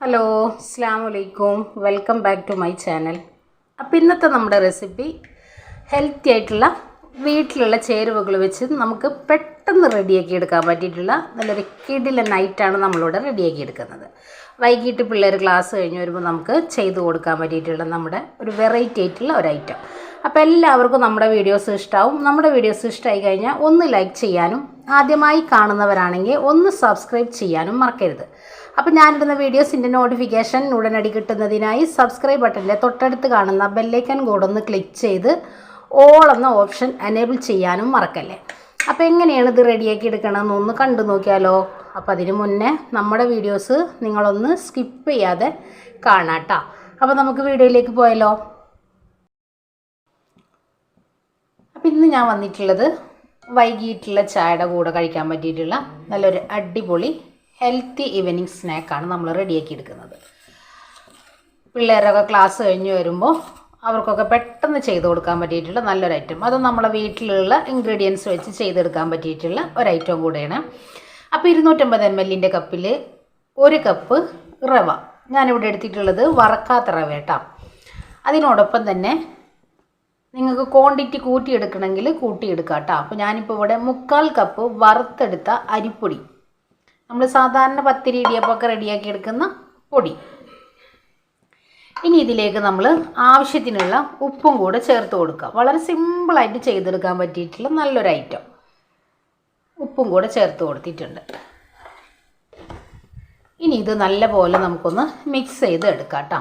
Hello അസ്സലാമു അലൈക്കും welcome back to my channel. അപ്പോൾ ഇന്നത്തെ നമ്മുടെ റെസിപ്പി ഹെൽത്തി ആയിട്ടുള്ള വീട്ടിലുള്ള ചേരുവകൾ വെച്ച് നമുക്ക് പെട്ടെന്ന് റെഡിയാക്കി എടുക്കാൻ പറ്റിയിട്ടുള്ള നല്ലൊരു കിടിലൻ നൈറ്റാണ് നമ്മളിവിടെ റെഡിയാക്കി എടുക്കുന്നത്. വൈകിട്ട് പിള്ളേർ ക്ലാസ് കഴിഞ്ഞ് വരുമ്പോൾ നമുക്ക് ചെയ്ത് കൊടുക്കാൻ പറ്റിയിട്ടുള്ള നമ്മുടെ ഒരു വെറൈറ്റി ആയിട്ടുള്ള ഒരു ഐറ്റം. അപ്പോൾ എല്ലാവർക്കും നമ്മുടെ വീഡിയോസ് ഇഷ്ടമാവും. നമ്മുടെ വീഡിയോസ് ഇഷ്ടമായി കഴിഞ്ഞാൽ ഒന്ന് ലൈക്ക് ചെയ്യാനും ആദ്യമായി കാണുന്നവരാണെങ്കിൽ ഒന്ന് സബ്സ്ക്രൈബ് ചെയ്യാനും മറക്കരുത്. അപ്പോൾ ഞാനിടുന്ന വീഡിയോസിൻ്റെ നോട്ടിഫിക്കേഷൻ ഉടനടി കിട്ടുന്നതിനായി സബ്സ്ക്രൈബ് ബട്ടൻ്റെ തൊട്ടടുത്ത് കാണുന്ന ബെല്ലൈക്കൺ കൂടെ ഒന്ന് ക്ലിക്ക് ചെയ്ത് ഓൾ എന്ന ഓപ്ഷൻ എനേബിൾ ചെയ്യാനും മറക്കല്ലേ. അപ്പോൾ എങ്ങനെയാണ് ഇത് റെഡിയാക്കി എടുക്കണമെന്ന് ഒന്ന് കണ്ടു നോക്കിയാലോ. അപ്പോൾ അതിന് മുന്നേ നമ്മുടെ വീഡിയോസ് നിങ്ങളൊന്ന് സ്കിപ്പ് ചെയ്യാതെ കാണാട്ടോ. അപ്പോൾ നമുക്ക് വീഡിയോയിലേക്ക് പോയാലോ. അപ്പോൾ ഇന്ന് ഞാൻ വന്നിട്ടുള്ളത് വൈകിട്ടുള്ള ചായയുടെ കൂടെ കഴിക്കാൻ പറ്റിയിട്ടുള്ള നല്ലൊരു അടിപൊളി ഹെൽത്തി ഈവനിങ് സ്നാക്കാണ് നമ്മൾ റെഡിയാക്കി എടുക്കുന്നത്. പിള്ളേരൊക്കെ ക്ലാസ് കഴിഞ്ഞ് വരുമ്പോൾ അവർക്കൊക്കെ പെട്ടെന്ന് ചെയ്ത് കൊടുക്കാൻ പറ്റിയിട്ടുള്ള നല്ലൊരു ഐറ്റം. അത് നമ്മളെ വീട്ടിലുള്ള ഇൻഗ്രീഡിയൻസ് വെച്ച് ചെയ്തെടുക്കാൻ പറ്റിയിട്ടുള്ള ഒരു ഐറ്റം കൂടെയാണ്. അപ്പോൾ 250 ml കപ്പിൽ 1 കപ്പ് റവ ഞാനിവിടെ എടുത്തിട്ടുള്ളത് വറക്കാത്ത റവ കേട്ടോ. അതിനോടൊപ്പം തന്നെ നിങ്ങൾക്ക് ക്വാണ്ടിറ്റി കൂട്ടിയെടുക്കണമെങ്കിൽ കൂട്ടിയെടുക്കാം കേട്ടോ. അപ്പോൾ ഞാനിപ്പോൾ ഇവിടെ 1/4 കപ്പ് വറുത്തെടുത്ത അരിപ്പൊടി, നമ്മൾ സാധാരണ പത്തിരി ഇടിയപ്പമൊക്കെ റെഡിയാക്കി എടുക്കുന്ന പൊടി. ഇനി ഇതിലേക്ക് നമ്മൾ ആവശ്യത്തിനുള്ള ഉപ്പും കൂടെ ചേർത്ത് കൊടുക്കുക. വളരെ സിമ്പിളായിട്ട് ചെയ്തെടുക്കാൻ പറ്റിയിട്ടുള്ള നല്ലൊരു ഐറ്റം. ഉപ്പും കൂടെ ചേർത്ത് കൊടുത്തിട്ടുണ്ട്. ഇനി ഇത് നല്ലപോലെ നമുക്കൊന്ന് മിക്സ് ചെയ്ത് എടുക്കാം കേട്ടോ.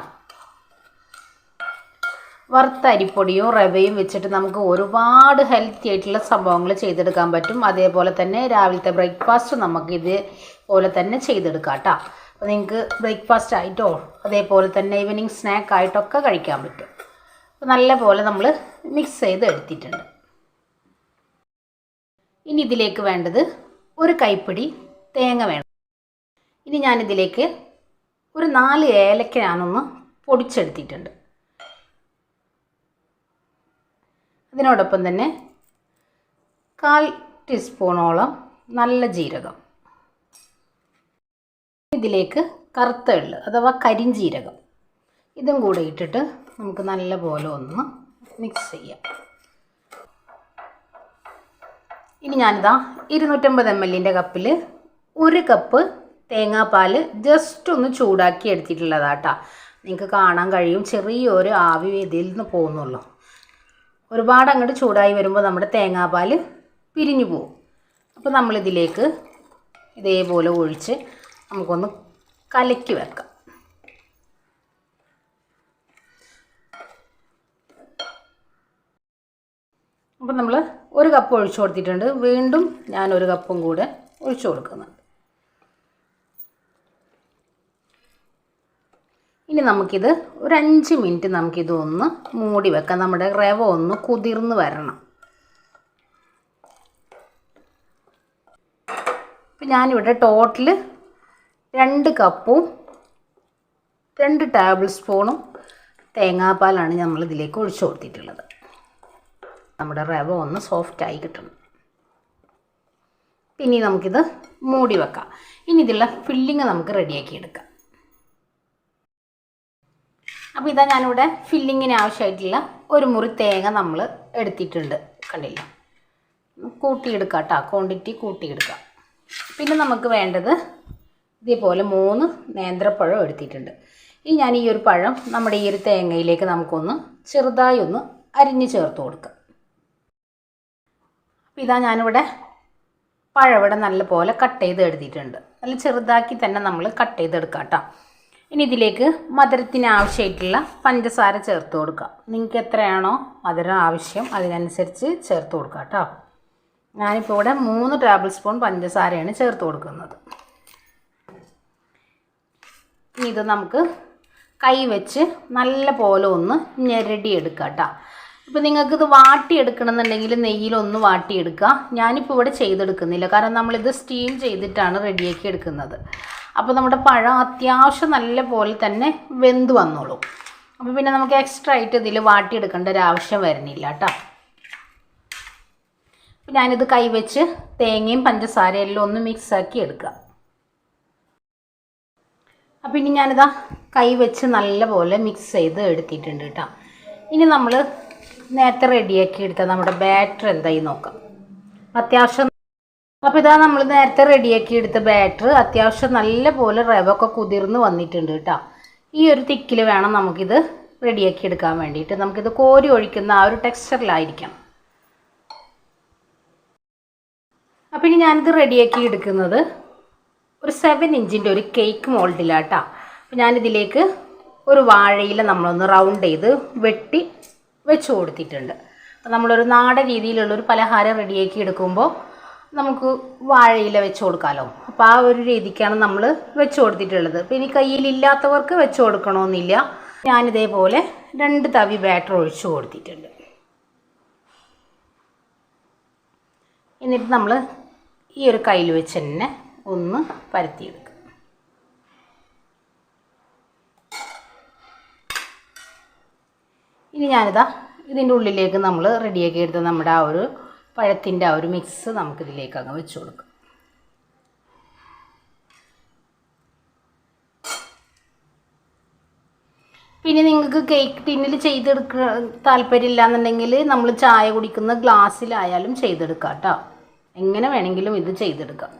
വറുത്ത അരിപ്പൊടിയും റവയും വെച്ചിട്ട് നമുക്ക് ഒരുപാട് ഹെൽത്തി ആയിട്ടുള്ള സംഭവങ്ങൾ ചെയ്തെടുക്കാൻ പറ്റും. അതേപോലെ തന്നെ രാവിലത്തെ ബ്രേക്ക്ഫാസ്റ്റ് നമുക്ക് ഇതേപോലെ തന്നെ ചെയ്തെടുക്കാം കേട്ടോ. അപ്പോൾ നിങ്ങൾക്ക് ബ്രേക്ക്ഫാസ്റ്റ് ആയിട്ടോ അതേപോലെ തന്നെ ഈവനിങ് സ്നാക്ക് ആയിട്ടൊക്കെ കഴിക്കാൻ പറ്റും. അപ്പോൾ നല്ലപോലെ നമ്മൾ മിക്സ് ചെയ്ത് എടുത്തിട്ടുണ്ട്. ഇനി ഇതിലേക്ക് വേണ്ടത് 1 കൈപ്പിടി തേങ്ങ വേണം. ഇനി ഞാനിതിലേക്ക് ഒരു 4 ഏലക്ക ഞാനൊന്ന് പൊടിച്ചെടുത്തിട്ടുണ്ട്. അതിനോടൊപ്പം തന്നെ 1/4 ടീസ്പൂണോളം നല്ല ജീരകം, ഇതിലേക്ക് കറുത്ത എള്ള് അഥവാ കരിഞ്ജീരകം, ഇതും കൂടെ ഇട്ടിട്ട് നമുക്ക് നല്ലപോലെ ഒന്ന് മിക്സ് ചെയ്യാം. ഇനി ഞാനിതാ 250 ml കപ്പിൽ 1 കപ്പ് തേങ്ങാപ്പാൽ ജസ്റ്റ് ഒന്ന് ചൂടാക്കി എടുത്തിട്ടുള്ളതാട്ടോ. നിങ്ങൾക്ക് കാണാൻ കഴിയും ചെറിയൊരു ആവി ഇതിൽ നിന്ന് പോകുന്നുള്ളൂ. ഒരുപാട് അങ്ങോട്ട് ചൂടായി വരുമ്പോൾ നമ്മുടെ തേങ്ങാപ്പാൽ പിരിഞ്ഞു പോകും. അപ്പോൾ നമ്മളിതിലേക്ക് ഇതേപോലെ ഒഴിച്ച് നമുക്കൊന്ന് കലക്കി വെക്കാം. അപ്പോൾ നമ്മൾ 1 കപ്പ് ഒഴിച്ചു കൊടുത്തിട്ടുണ്ട്. വീണ്ടും ഞാൻ 1 കപ്പും കൂടെ ഒഴിച്ചു കൊടുക്കുന്നുണ്ട്. ഇനി നമുക്കിത് ഒരു 5 മിനിറ്റ് നമുക്കിതൊന്ന് മൂടി വെക്കാം. നമ്മുടെ റവ ഒന്ന് കുതിർന്ന് വരണം. ഇപ്പം ഞാനിവിടെ ടോട്ടൽ 2 കപ്പും 2 ടേബിൾ സ്പൂണും തേങ്ങാപ്പാലാണ് നമ്മളിതിലേക്ക് ഒഴിച്ചു കൊടുത്തിട്ടുള്ളത്. നമ്മുടെ റവ ഒന്ന് സോഫ്റ്റായി കിട്ടണം. പിന്നെ നമുക്കിത് മൂടി വെക്കാം. ഇനി ഇതിലുള്ള ഫില്ലിങ് നമുക്ക് റെഡിയാക്കി എടുക്കാം. അപ്പോൾ ഇതാ ഞാനിവിടെ ഫില്ലിങ്ങിന് ആവശ്യമായിട്ടുള്ള 1 മുറി തേങ്ങ നമ്മൾ എടുത്തിട്ടുണ്ട്. കണ്ടില്ല, കൂട്ടിയെടുക്കാം കേട്ടോ, ക്വാണ്ടിറ്റി കൂട്ടിയെടുക്കാം. പിന്നെ നമുക്ക് വേണ്ടത് ഇതേപോലെ 3 നേന്ത്രപ്പഴം എടുത്തിട്ടുണ്ട്. ഇനി ഞാൻ ഈ ഒരു പഴം നമ്മുടെ ഈ ഒരു തേങ്ങയിലേക്ക് നമുക്കൊന്ന് ചെറുതായി ഒന്ന് അരിഞ്ഞ് ചേർത്ത് കൊടുക്കാം. അപ്പോൾ ഇതാ ഞാനിവിടെ പഴം ഇവിടെ നല്ലപോലെ കട്ട് ചെയ്ത് എടുത്തിട്ടുണ്ട്. നല്ല ചെറുതാക്കി തന്നെ നമ്മൾ കട്ട് ചെയ്തെടുക്കാം കേട്ടോ. ഇനി ഇതിലേക്ക് മധുരത്തിന് ആവശ്യമായിട്ടുള്ള പഞ്ചസാര ചേർത്ത് കൊടുക്കുക. നിങ്ങൾക്ക് എത്രയാണോ മധുരം ആവശ്യം അതിനനുസരിച്ച് ചേർത്ത് കൊടുക്കുക കേട്ടോ. ഞാനിപ്പോൾ ഇവിടെ 3 ടേബിൾ സ്പൂൺ പഞ്ചസാരയാണ് ചേർത്ത് കൊടുക്കുന്നത്. ഇനി ഇത് നമുക്ക് കൈ വെച്ച് നല്ല പോലെ ഒന്ന് ഞെരടിയെടുക്കുക കേട്ടോ. ഇപ്പോൾ നിങ്ങൾക്കിത് വാട്ടിയെടുക്കണമെന്നുണ്ടെങ്കിൽ നെയ്യിലൊന്ന് വാട്ടിയെടുക്കുക. ഞാനിപ്പോൾ ഇവിടെ ചെയ്തെടുക്കുന്നില്ല, കാരണം നമ്മളിത് സ്റ്റീം ചെയ്തിട്ടാണ് റെഡിയാക്കി എടുക്കുന്നത്. അപ്പോൾ നമ്മുടെ പഴം അത്യാവശ്യം നല്ല പോലെ തന്നെ വെന്ത് വന്നോളൂ. അപ്പോൾ പിന്നെ നമുക്ക് എക്സ്ട്രാ ആയിട്ട് ഇതിൽ വാട്ടിയെടുക്കേണ്ട ഒരു ആവശ്യം വരുന്നില്ല കേട്ടോ. അപ്പോൾ ഞാനിത് കൈവച്ച് തേങ്ങയും പഞ്ചസാരയും എല്ലാം ഒന്ന് മിക്സാക്കി എടുക്കുക. അപ്പോൾ ഇനി ഞാനിതാ കൈ വെച്ച് നല്ലപോലെ മിക്സ് ചെയ്ത് എടുത്തിട്ടുണ്ട് കേട്ടോ. ഇനി നമ്മൾ നേരത്തെ റെഡിയാക്കി എടുത്ത നമ്മുടെ ബാറ്റർ എന്തായി നോക്കാം. അത്യാവശ്യം അപ്പോൾ ഇതാ നമ്മൾ നേരത്തെ റെഡിയാക്കി എടുത്ത ബാറ്റർ അത്യാവശ്യം നല്ലപോലെ റവൊക്കെ കുതിർന്ന് വന്നിട്ടുണ്ട് കേട്ടോ. ഈ ഒരു തിക്കിൽ വേണം നമുക്കിത് റെഡിയാക്കി എടുക്കാൻ വേണ്ടിയിട്ട്. നമുക്കിത് കോരി ഒഴിക്കുന്ന ആ ഒരു ടെക്സ്ചറിലായിരിക്കണം. അപ്പോൾ ഇനി ഞാനിത് റെഡിയാക്കി എടുക്കുന്നത് ഒരു 7 ഇഞ്ചിൻ്റെ ഒരു കേക്ക് മോൾഡിലാട്ടോ. അപ്പോൾ ഞാനിതിലേക്ക് ഒരു വാഴയില നമ്മളൊന്ന് റൗണ്ട് ചെയ്ത് വെട്ടി വെച്ച് കൊടുത്തിട്ടുണ്ട്. അപ്പോൾ നമ്മളൊരു നാടൻ രീതിയിലുള്ളൊരു പലഹാരം റെഡിയാക്കി എടുക്കുമ്പോൾ നമുക്ക് വാഴയില വെച്ച് കൊടുക്കാമല്ലോ. അപ്പോൾ ആ ഒരു രീതിക്കാണ് നമ്മൾ വെച്ച് കൊടുത്തിട്ടുള്ളത്. അപ്പോൾ ഇനി കയ്യിലില്ലാത്തവർക്ക് വെച്ച് കൊടുക്കണമെന്നില്ല. ഞാനിതേപോലെ 2 തവി ബാറ്റർ ഒഴിച്ച് കൊടുത്തിട്ടുണ്ട്. എന്നിട്ട് നമ്മൾ ഈ ഒരു കയ്യിൽ വെച്ച് തന്നെ ഒന്ന് പരത്തിയെടുക്കുക. ഇനി ഞാനിതാ ഇതിൻ്റെ ഉള്ളിലേക്ക് നമ്മൾ റെഡിയാക്കി എടുത്ത നമ്മുടെ ആ ഒരു പഴത്തിൻ്റെ ആ ഒരു മിക്സ് നമുക്കിതിലേക്ക് അങ്ങ് വെച്ച് കൊടുക്കാം. പിന്നെ നിങ്ങൾക്ക് കേക്ക് ടിന്നിൽ ചെയ്തെടുക്കുക താല്പര്യമില്ല എന്നുണ്ടെങ്കിൽ നമ്മൾ ചായ കുടിക്കുന്ന ഗ്ലാസ്സിലായാലും ചെയ്തെടുക്കാം കേട്ടോ. എങ്ങനെ വേണമെങ്കിലും ഇത് ചെയ്തെടുക്കാം.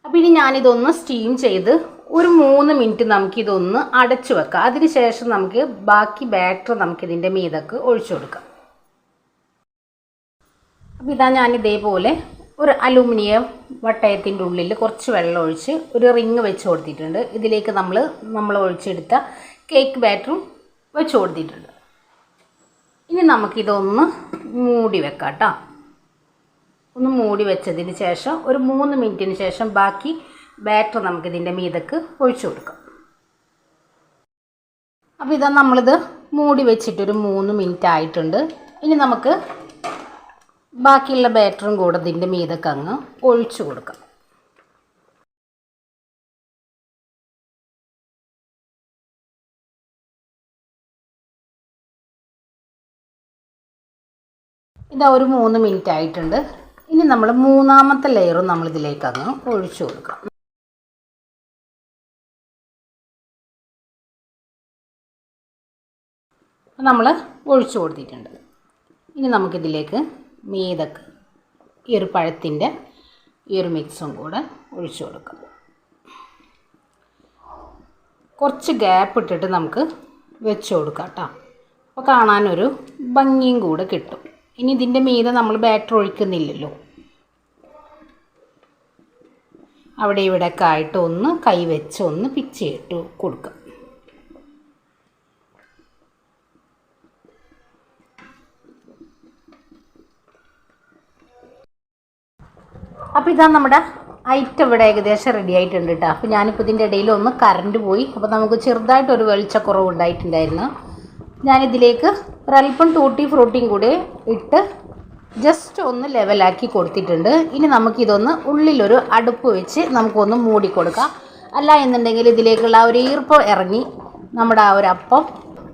അപ്പോൾ ഇനി ഞാനിതൊന്ന് സ്റ്റീം ചെയ്ത് ഒരു 3 മിനിറ്റ് നമുക്കിതൊന്ന് അടച്ചു വെക്കാം. അതിന് ശേഷം നമുക്ക് ബാക്കി ബാറ്റർ നമുക്കിതിൻ്റെ മീതക്ക് ഒഴിച്ചു കൊടുക്കാം. അപ്പോൾ ഇതാ ഞാനിതേപോലെ ഒരു അലൂമിനിയം വട്ടയത്തിൻ്റെ ഉള്ളിൽ കുറച്ച് വെള്ളം ഒഴിച്ച് ഒരു റിങ് വെച്ച് കൊടുത്തിട്ടുണ്ട്. ഇതിലേക്ക് നമ്മൾ ഒഴിച്ചെടുത്ത കേക്ക് ബാറ്ററും വെച്ച് കൊടുത്തിട്ടുണ്ട്. ഇനി നമുക്കിതൊന്ന് മൂടി വെക്കാം കേട്ടോ. ഒന്ന് മൂടി വെച്ചതിന് ശേഷം ഒരു 3 മിനിറ്റിന് ശേഷം ബാക്കി ബാറ്റർ നമുക്കിതിൻ്റെ മീതക്ക് ഒഴിച്ചു കൊടുക്കാം. അപ്പോൾ ഇതാ നമ്മളിത് മൂടി വെച്ചിട്ടൊരു 3 മിനിറ്റ് ആയിട്ടുണ്ട്. ഇനി നമുക്ക് ബാക്കിയുള്ള ബാറ്ററും കൂടെ ഇതിൻ്റെ മീതക്ക് അങ്ങ് ഒഴിച്ചു കൊടുക്കാം. ഇതാ ഒരു 3 മിനിറ്റ് ആയിട്ടുണ്ട്. ഇനി നമ്മൾ 3ാമത്തെ ലെയറും നമ്മളിതിലേക്ക് അങ്ങ് ഒഴിച്ചു കൊടുക്കാം. നമ്മൾ ഒഴിച്ചു കൊടുത്തിട്ടുണ്ട്. ഇനി നമുക്കിതിലേക്ക് മീതക്ക് ഈ ഒരു പഴത്തിൻ്റെ ഈ ഒരു മിക്സും കൂടെ ഒഴിച്ചു കൊടുക്കാം. കുറച്ച് ഗ്യാപ്പ് ഇട്ടിട്ട് നമുക്ക് വെച്ച് കൊടുക്കാം കേട്ടോ. അപ്പോൾ കാണാനൊരു ഭംഗിയും കൂടെ കിട്ടും. ഇനി ഇതിൻ്റെ മീതെ നമ്മൾ ബാറ്റർ ഒഴിക്കുന്നില്ലല്ലോ. അവിടെ ഇവിടെയൊക്കെ ആയിട്ട് ഒന്ന് കൈ വെച്ച് ഒന്ന് പിച്ചിട്ട് കൊടുക്കാം. അപ്പോൾ ഇതാ നമ്മുടെ ഐറ്റം ഇവിടെ ഏകദേശം റെഡി ആയിട്ടുണ്ട് കേട്ടോ. അപ്പോൾ ഞാനിപ്പോൾ ഇതിൻ്റെ ഇടയിൽ ഒന്ന് കറണ്ട് പോയി. അപ്പോൾ നമുക്ക് ചെറുതായിട്ടൊരു വെളിച്ചക്കുറവ് ഉണ്ടായിട്ടുണ്ടായിരുന്നു. ഞാനിതിലേക്ക് ഒരല്പം ടൂട്ടി ഫ്രൂട്ടിയും കൂടി ഇട്ട് ജസ്റ്റ് ഒന്ന് ലെവലാക്കി കൊടുത്തിട്ടുണ്ട്. ഇനി നമുക്കിതൊന്ന് ഉള്ളിലൊരു അടുപ്പ് വെച്ച് നമുക്കൊന്ന് മൂടിക്കൊടുക്കാം. അല്ല എന്നുണ്ടെങ്കിൽ ഇതിലേക്കുള്ള ആ ഒരു ഈർപ്പം ഇറങ്ങി നമ്മുടെ ആ ഒരു അപ്പം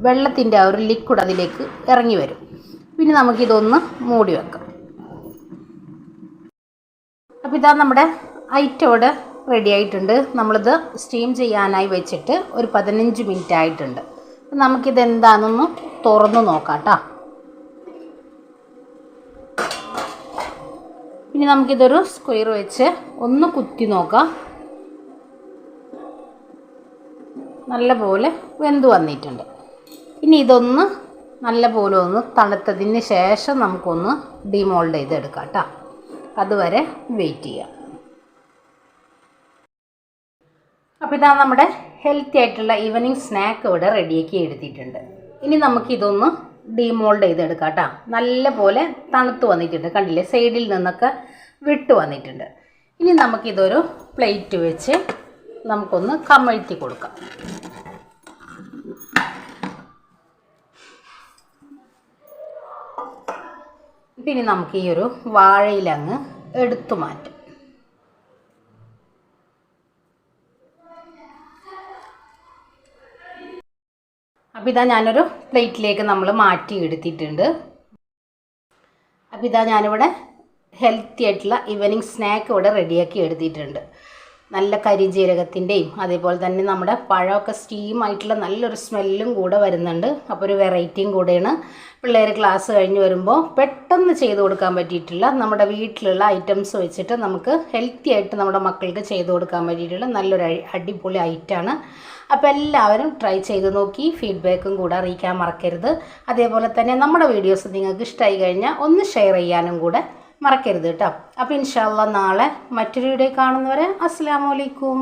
വെള്ളത്തിൻ്റെ ആ ഒരു ലിക്വിഡ് അതിലേക്ക് ഇറങ്ങി വരും. പിന്നെ നമുക്കിതൊന്ന് മൂടി വെക്കാം. അപ്പോൾ ഇതാ നമ്മുടെ ഐറ്റം ഇവിടെ റെഡി ആയിട്ടുണ്ട്. നമ്മളിത് സ്റ്റീം ചെയ്യാനായി വെച്ചിട്ട് ഒരു 15 മിനിറ്റ് ആയിട്ടുണ്ട്. നമുക്കിത് എന്താണെന്നൊന്ന് തുറന്ന് നോക്കാം കേട്ടോ. ഇനി നമുക്കിതൊരു സ്ക്വയർ വെച്ച് ഒന്ന് കുത്തി നോക്കാം. നല്ലപോലെ വെന്ത് വന്നിട്ടുണ്ട്. ഇനി ഇതൊന്ന് നല്ലപോലെ ഒന്ന് തണുത്തതിന് ശേഷം നമുക്കൊന്ന് ഡിമോൾഡ് ചെയ്തെടുക്കാം കേട്ടോ. അതുവരെ വെയിറ്റ് ചെയ്യാം. അപ്പോൾ ഇതാ നമ്മുടെ ഹെൽത്തി ആയിട്ടുള്ള ഈവനിങ് സ്നാക്ക് ഇവിടെ റെഡിയാക്കി എടുത്തിട്ടുണ്ട്. ഇനി നമുക്കിതൊന്ന് ഡിമോൾഡ് ചെയ്തെടുക്കാം കേട്ടോ. നല്ലപോലെ തണുത്ത് വന്നിട്ടുണ്ട്. കണ്ടില്ലേ, സൈഡിൽ നിന്നൊക്കെ വിട്ട് വന്നിട്ടുണ്ട്. ഇനി നമുക്കിതൊരു പ്ലേറ്റ് വെച്ച് നമുക്കൊന്ന് കമഴ്ത്തി കൊടുക്കാം. പിന്നെ നമുക്ക് ഈ ഒരു വാഴയിലങ്ങ് എടുത്തു മാറ്റാം. അപ്പോൾ ഇതാ ഞാനൊരു പ്ലേറ്റിലേക്ക് നമ്മൾ മാറ്റി എടുത്തിട്ടുണ്ട്. അപ്പോൾ ഇതാ ഞാനിവിടെ ഹെൽത്തി ആയിട്ടുള്ള ഈവനിങ് സ്നാക്ക് ഇവിടെ റെഡിയാക്കി എടുത്തിട്ടുണ്ട്. നല്ല കരിഞ്ജീരകത്തിൻ്റെയും അതേപോലെ തന്നെ നമ്മുടെ പഴമൊക്കെ സ്റ്റീമായിട്ടുള്ള നല്ലൊരു സ്മെല്ലും കൂടെ വരുന്നുണ്ട്. അപ്പോൾ ഒരു വെറൈറ്റിയും കൂടെയാണ്. പിള്ളേർ ക്ലാസ് കഴിഞ്ഞ് വരുമ്പോൾ പെട്ടെന്ന് ചെയ്ത് കൊടുക്കാൻ പറ്റിയിട്ടുള്ള നമ്മുടെ വീട്ടിലുള്ള ഐറ്റംസ് വെച്ചിട്ട് നമുക്ക് ഹെൽത്തി ആയിട്ട് നമ്മുടെ മക്കൾക്ക് ചെയ്ത് കൊടുക്കാൻ പറ്റിയിട്ടുള്ള നല്ലൊരു അടിപൊളി ഐറ്റമാണ്. അപ്പോൾ എല്ലാവരും ട്രൈ ചെയ്ത് നോക്കി ഫീഡ്ബാക്കും കൂടെ അറിയിക്കാൻ മറക്കരുത്. അതേപോലെ തന്നെ നമ്മുടെ വീഡിയോസ് നിങ്ങൾക്ക് ഇഷ്ടമായി കഴിഞ്ഞാൽ ഒന്ന് ഷെയർ ചെയ്യാനും കൂടെ മറക്കരുത് കേട്ടോ. അപ്പോൾ ഇൻഷാ അല്ലാഹ് നാളെ മറ്റൊരു വീഡിയോ കാണുന്നവരെ അസ്സലാമു അലൈക്കും.